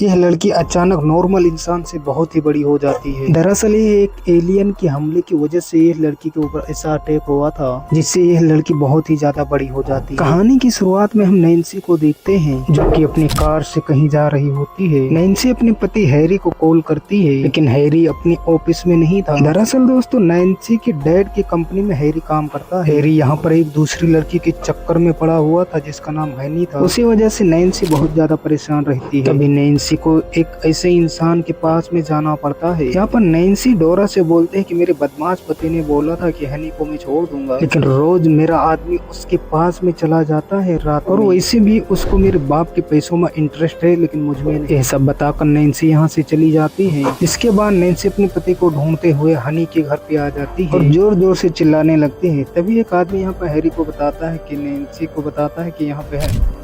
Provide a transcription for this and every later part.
यह लड़की अचानक नॉर्मल इंसान से बहुत ही बड़ी हो जाती है। दरअसल ये एक एलियन के हमले की वजह से यह लड़की के ऊपर ऐसा अटैक हुआ था जिससे यह लड़की बहुत ही ज्यादा बड़ी हो जाती है। कहानी की शुरुआत में हम नैन्सी को देखते हैं जो कि अपनी कार से कहीं जा रही होती है। नैन्सी अपने पति हैरी को कॉल करती है लेकिन हैरी अपनी ऑफिस में नहीं था। दरअसल दोस्तों नैन्सी के डैड की कंपनी में हैरी काम करता है। हैरी यहाँ पर एक दूसरी लड़की के चक्कर में पड़ा हुआ था जिसका नाम हनी था। उसी वजह से नैन्सी बहुत ज्यादा परेशान रहती है। तभी नैन्सी को एक ऐसे इंसान के पास में जाना पड़ता है। यहाँ पर नैन्सी डोरा से बोलते हैं कि मेरे बदमाश पति ने बोला था कि हनी को मैं छोड़ दूंगा, लेकिन रोज मेरा आदमी उसके पास में चला जाता है रात और वैसे भी उसको मेरे बाप के पैसों में इंटरेस्ट है लेकिन मुझ में नहीं। यह सब बताकर नैन्सी यहाँ से चली जाती है। इसके बाद नैन्सी अपने पति को ढूंढते हुए हनी के घर पे आ जाती है और जोर जोर से चिल्लाने लगती है। तभी एक आदमी यहाँ पर हैरी को बताता है कि नैन्सी को बताता है कि यहाँ पे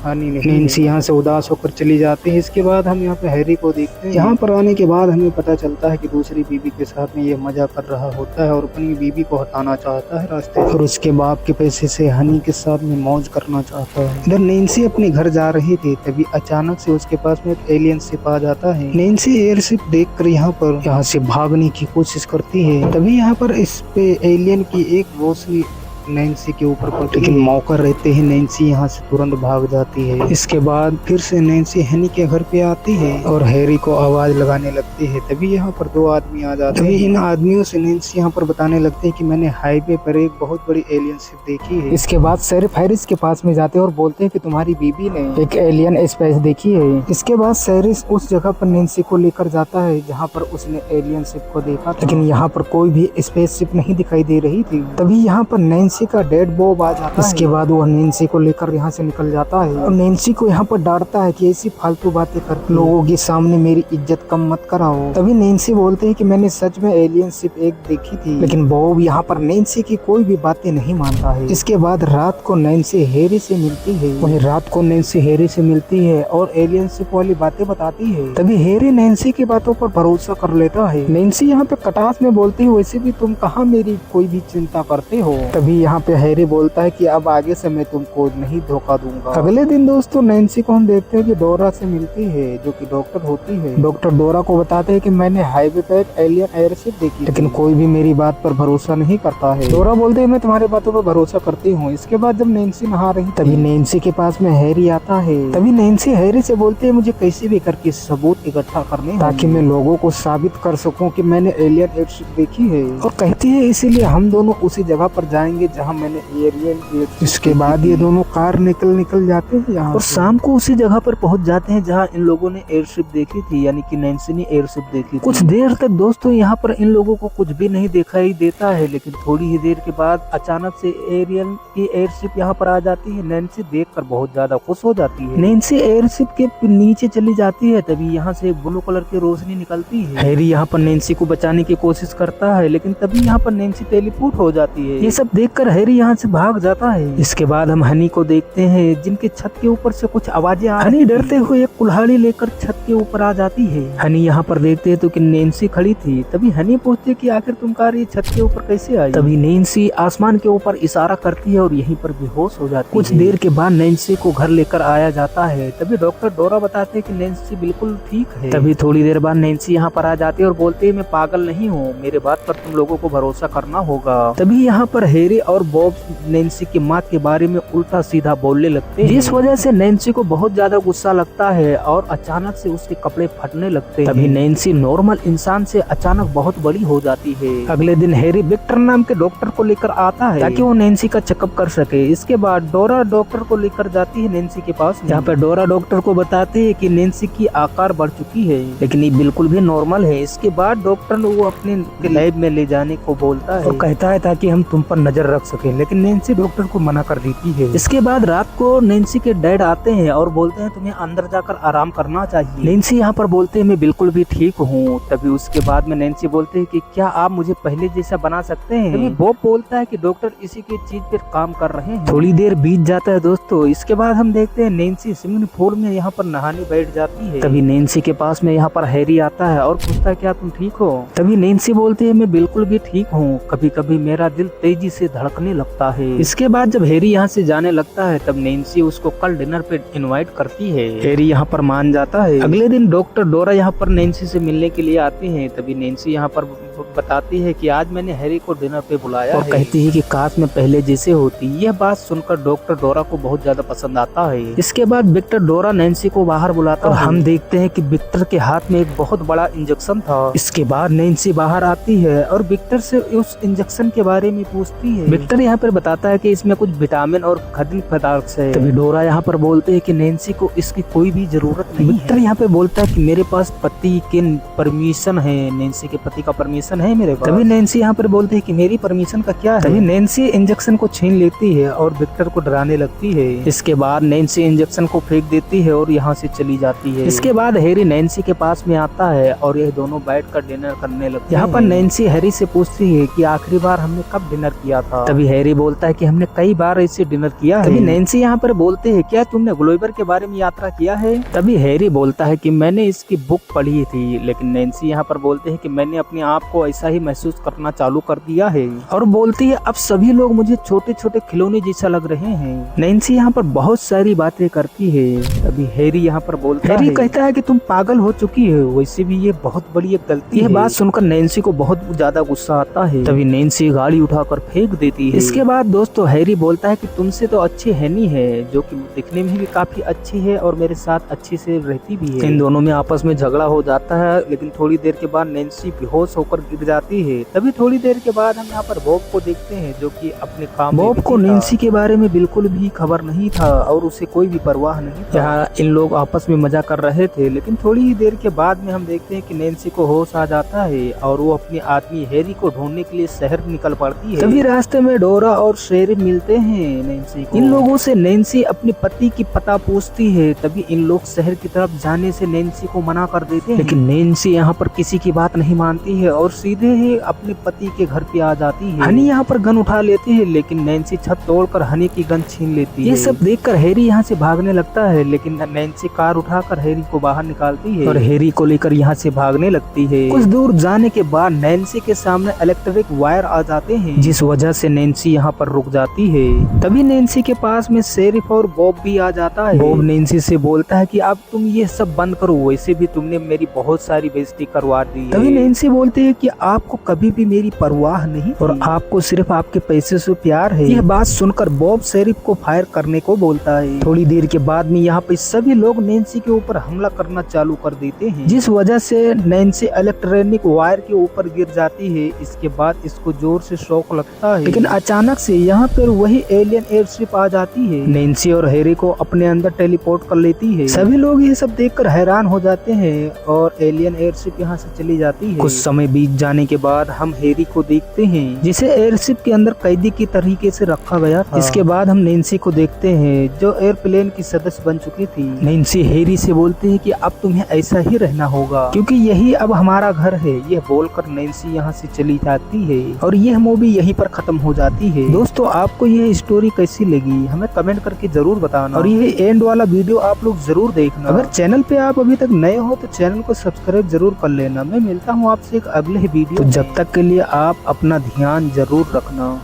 हनी नहीं। नैन्सी यहाँ से उदास होकर चली जाती है। इसके बाद हम यहाँ पे हैरी को देखते हैं। यहाँ पर आने के बाद हमें पता चलता है कि दूसरी बीवी के साथ में ये मजा कर रहा होता है और अपनी बीवी को हटाना चाहता है रास्ते और उसके बाप के पैसे से हनी के साथ में मौज करना चाहता है। इधर नैन्सी अपने घर जा रही थी तभी अचानक से उसके पास में एक एलियन शिप आ जाता है। नैन्सी एयरशिप देखकर यहाँ से भागने की कोशिश करती है। तभी यहाँ पर इस पे एलियन की एक रोशनी नैन्सी के ऊपर पड़ती है लेकिन मौका रहते ही नैन्सी यहाँ से तुरंत भाग जाती है। इसके बाद फिर से नैन्सी हनी के घर पे आती है और हैरी को आवाज लगाने लगती है। तभी यहाँ पर दो आदमी आ जाते हैं। इन आदमियों से नैन्सी यहाँ पर बताने लगते हैं कि मैंने हाईवे पर एक बहुत बड़ी एलियन शिप देखी है। इसके बाद शेरिफ हैरिस के पास में जाते हैं और बोलते हैं कि तुम्हारी बीबी ने एक एलियन स्पेस देखी है। इसके बाद शेरिस उस जगह पर नैन्सी को लेकर जाता है जहाँ पर उसने एलियन शिप को देखा था, लेकिन यहाँ पर कोई भी स्पेस शिप नहीं दिखाई दे रही थी। तभी यहाँ पर नैन्सी का डेड बॉब आ जाता है। इसके बाद वो नैन्सी को लेकर यहाँ से निकल जाता है और नैन्सी को यहाँ पर डांटता है कि ऐसी फालतू बातें कर लोगों के सामने मेरी इज्जत कम मत कराओ। तभी नैन्सी बोलते हैं कि मैंने सच में एलियन शिप एक देखी थी, लेकिन बॉब यहाँ पर नैन्सी की कोई भी बातें नहीं मानता है। इसके बाद रात को नैन्सी हैरी से मिलती है। वहीं रात को नैन्सी हैरी से मिलती है और एलियन शिप वाली बातें बताती है। तभी हैरी नैन्सी की बातों पर भरोसा कर लेता है। नैन्सी यहाँ पे कटास में बोलती है वैसे भी तुम कहाँ मेरी कोई भी चिंता करते हो। तभी यहाँ पे हैरी बोलता है कि अब आगे से मैं तुमको नहीं धोखा दूंगा। अगले दिन दोस्तों नैन्सी को हम देखते हैं कि डोरा से मिलती है जो कि डॉक्टर होती है। डॉक्टर डोरा को बताते हैं कि मैंने हाईवे पे एक एलियन एयरशिप देखी लेकिन कोई भी मेरी बात पर भरोसा नहीं करता है। डोरा बोलते हैं मैं तुम्हारी बातों पर भरोसा करती हूँ। इसके बाद जब नैन्सी नहा रही तभी नैन्सी के पास में हैरी आता है। तभी नैन्सी हैरी से बोलते है मुझे कैसे भी करके सबूत इकट्ठा करने ताकि मैं लोगों को साबित कर सकूँ कि मैंने एलियन एयरशिप देखी है। और कहती है इसीलिए हम दोनों उसी जगह पर जाएंगे जहाँ मैंने एलियन। इसके बाद ये दोनों कार निकल जाते हैं यहाँ और शाम को उसी जगह पर पहुंच जाते हैं जहाँ इन लोगों ने एयरशिप देखी थी, यानी कि नैन्सी ने एयरशिप देखी थी। कुछ देर तक दोस्तों यहाँ पर इन लोगों को कुछ भी नहीं दिखाई देता है, लेकिन थोड़ी ही देर के बाद अचानक से एलियन की एयरशिप यहाँ पर आ जाती है। नैन्सी देखकर बहुत ज्यादा खुश हो जाती है। नैन्सी एयरशिप के नीचे चली जाती है। तभी यहाँ से ब्लू कलर की रोशनी निकलती है। हैरी यहाँ पर नैन्सी को बचाने की कोशिश करता है लेकिन तभी यहाँ पर नैन्सी टेलीपोर्ट हो जाती है। ये सब देखकर हैरी यहाँ से भाग जाता है। इसके बाद हम हनी को देखते हैं जिनके छत के ऊपर से कुछ आवाजें आ हनी डरते हुए एक कुल्हाड़ी लेकर छत के ऊपर आ जाती है। हनी यहाँ पर देखते हैं तो कि नैन्सी खड़ी थी। तभी हनी पूछती है कि आखिर तुम कार ये छत के ऊपर कैसे आई। तभी नैन्सी आसमान के ऊपर इशारा करती है और यहीं पर बेहोश हो जाती है। कुछ देर के बाद नैन्सी को घर लेकर आया जाता है। तभी डॉक्टर डोरा बताते हैं कि नैन्सी बिल्कुल ठीक है। तभी थोड़ी देर बाद नैन्सी यहाँ पर आ जाती है और बोलते है मैं पागल नहीं हूँ, मेरे बात पर तुम लोगों को भरोसा करना होगा। तभी यहाँ पर हैरी और बॉब नैन्सी की माँ के बारे में उल्टा सीधा बोलने लगते हैं, जिस वजह से नैन्सी को बहुत ज्यादा गुस्सा लगता है और अचानक से उसके कपड़े फटने लगते हैं। तभी नैन्सी नॉर्मल इंसान से अचानक बहुत बड़ी हो जाती है। अगले दिन हैरी विक्टर नाम के डॉक्टर को लेकर आता है ताकि वो नैन्सी का चेकअप कर सके। इसके बाद डोरा डॉक्टर को लेकर जाती है नैन्सी के पास। यहाँ पे डोरा डॉक्टर को बताते है कि नैन्सी की आकार बढ़ चुकी है लेकिन ये बिल्कुल भी नॉर्मल है। इसके बाद डॉक्टर वो अपने लैब में ले जाने को बोलता है और कहता है ताकि हम तुम पर नजर रख सके, लेकिन नैन्सी डॉक्टर को मना कर देती है। इसके बाद रात को नैन्सी के डैड आते हैं और बोलते हैं तुम्हें अंदर जाकर आराम करना चाहिए। नैन्सी यहाँ पर बोलते हैं मैं बिल्कुल भी ठीक हूँ। तभी उसके बाद में नैन्सी बोलते हैं कि क्या आप मुझे पहले जैसा बना सकते हैं। तभी बॉब बोलता है कि डॉक्टर इसी की चीज पर काम कर रहे हैं। थोड़ी देर बीत जाता है दोस्तों। इसके बाद हम देखते हैं नैन्सी स्विमिंग पूल में यहाँ पर नहाने बैठ जाती है। तभी नैन्सी के पास में यहाँ पर हैरी आता है और पूछता है क्या तुम ठीक हो। तभी नैन्सी बोलती है मैं बिल्कुल भी ठीक हूँ, कभी कभी मेरा दिल तेजी से धड़क रखने लगता है। इसके बाद जब हैरी यहाँ से जाने लगता है तब नैन्सी उसको कल डिनर पे इनवाइट करती है। हैरी यहाँ पर मान जाता है। अगले दिन डॉक्टर डोरा यहाँ पर नैन्सी से मिलने के लिए आते हैं। तभी नैन्सी यहाँ पर बताती है कि आज मैंने हैरी को डिनर पे बुलाया और कहती है कि काश मैं पहले जैसे होती। यह बात सुनकर डॉक्टर डोरा को बहुत ज्यादा पसंद आता है। इसके बाद विक्टर डोरा नैन्सी को बाहर बुलाता है। हम देखते हैं कि विक्टर के हाथ में एक बहुत बड़ा इंजेक्शन था। इसके बाद नैन्सी बाहर आती है और विक्टर से उस इंजेक्शन के बारे में पूछती है। विक्टर यहाँ पर बताता है कि इसमें कुछ विटामिन और खनिज पदार्थ है। तभी डोरा यहाँ पर बोलते हैं कि नैन्सी को इसकी कोई भी जरूरत नहीं। विक्टर यहाँ पे बोलता है कि मेरे पास पति के परमिशन है, नैन्सी के पति का परमिशन है मेरे पास। तभी नैन्सी यहाँ पर बोलते है कि मेरी परमिशन का क्या है। तभी नैन्सी इंजेक्शन को छीन लेती है और विक्टर को डराने लगती है। इसके बाद नैन्सी इंजेक्शन को फेंक देती है और यहाँ से चली जाती है। इसके बाद हैरी नैन्सी के पास में आता है और यह दोनों बैठकर डिनर करने लगते हैं। यहाँ पर नैन्सी हैरी से पूछती है कि आखिरी बार हमने कब डिनर किया था। तभी हैरी बोलता है कि हमने कई बार ऐसे डिनर किया है। तभी नैन्सी यहाँ पर बोलते है क्या तुमने ग्लोइबर के बारे में यात्रा किया है। तभी हैरी बोलता है कि मैंने इसकी बुक पढ़ी थी, लेकिन नैन्सी यहाँ पर बोलते हैं कि मैंने अपने आप को ऐसा ही महसूस करना चालू कर दिया है। और बोलती है अब सभी लोग मुझे छोटे छोटे खिलौने जैसा लग रहे हैं। नैन्सी यहाँ पर बहुत सारी बातें करती है। तभी हैरी यहाँ पर बोलता है, हैरी कहता है कि तुम पागल हो चुकी है, वैसे भी ये बहुत बड़ी एक गलती है। यह बात सुनकर नैन्सी को बहुत ज्यादा गुस्सा आता है। तभी नैन्सी गाड़ी उठाकर फेंक देती है। इसके बाद दोस्तों हैरी बोलता है कि तुमसे तो अच्छी हैनी है, जो कि दिखने में भी काफी अच्छी है और मेरे साथ अच्छी से रहती भी है। इन दोनों में आपस में झगड़ा हो जाता है, लेकिन थोड़ी देर के बाद नैन्सी बेहोश होकर गिर जाती है। तभी थोड़ी देर के बाद हम यहाँ पर बॉब को देखते हैं, जो कि अपने काम बॉब को नैन्सी के बारे में बिल्कुल भी खबर नहीं था और उसे कोई भी परवाह नहीं था। यहाँ इन लोग आपस में मजा कर रहे थे, लेकिन थोड़ी ही देर के बाद में हम देखते हैं कि नैन्सी को होश आ जाता है और वो अपने आदमी हैरी को ढूंढने के लिए शहर निकल पड़ती है। तभी रास्ते में डोरा और शेरिफ मिलते हैं नैन्सी को। इन लोगों से नैन्सी अपने पति की पता पूछती है। तभी इन लोग शहर की तरफ जाने से नैन्सी को मना कर देते हैं, लेकिन नैन्सी यहाँ पर किसी की बात नहीं मानती है और सीधे ही अपने पति के घर पे आ जाती है। हनी यहाँ पर गन उठा लेती है, लेकिन नैन्सी छत तोड़कर हनी की गन छीन लेती है। ये सब देखकर हैरी यहाँ से भागने लगता है, लेकिन नैन्सी कार उठाकर हैरी को बाहर निकालती है और हैरी को लेकर यहाँ से भागने लगती है। कुछ दूर जाने के बाद नैन्सी के सामने इलेक्ट्रिक वायर आ जाते हैं, जिस वजह से नैन्सी यहाँ पर रुक जाती है। तभी नैन्सी के पास में शेरिफ और बॉब भी आ जाता है। बॉब नैन्सी से बोलता है कि अब तुम ये सब बंद करो, वैसे भी तुमने मेरी बहुत सारी बेइज्जती करवा दी है। तभी नैन्सी बोलती है कि आपको कभी भी मेरी परवाह नहीं और आपको सिर्फ आपके पैसे से प्यार है। यह बात सुनकर बॉब शेरिफ को फायर करने को बोलता है। थोड़ी देर के बाद में यहाँ पे सभी लोग नैन्सी के ऊपर हमला करना चालू कर देते हैं, जिस वजह से नैन्सी इलेक्ट्रॉनिक वायर के ऊपर गिर जाती है। इसके बाद इसको जोर से शॉक लगता है, लेकिन अचानक से यहाँ पर वही एलियन एयरशिप आ जाती है। नैन्सी और हैरी को अपने अंदर टेलीपोर्ट कर लेती है। सभी लोग ये सब देखकर हैरान हो जाते हैं और एलियन एयरशिप यहाँ से चली जाती है। कुछ समय बीत जाने के बाद हम हैरी को देखते हैं, जिसे एयरशिप के अंदर कैदी की तरीके से रखा गया था। इसके बाद हम नैन्सी को देखते हैं, जो एयरप्लेन की सदस्य बन चुकी थी। नैन्सी हैरी से बोलती है कि अब तुम्हें ऐसा ही रहना होगा, क्योंकि यही अब हमारा घर है। यह बोलकर नैन्सी यहाँ से चली जाती है और यह मूवी यहीं पर खत्म हो जाती है। दोस्तों आपको यह स्टोरी कैसी लगी हमें कमेंट करके जरूर बताना और यह एंड वाला वीडियो आप लोग जरूर देखना। अगर चैनल पे आप अभी तक नए हो तो चैनल को सब्सक्राइब जरूर कर लेना। मैं मिलता हूँ आपसे एक अगले वीडियो। तो जब तक के लिए आप अपना ध्यान जरूर रखना।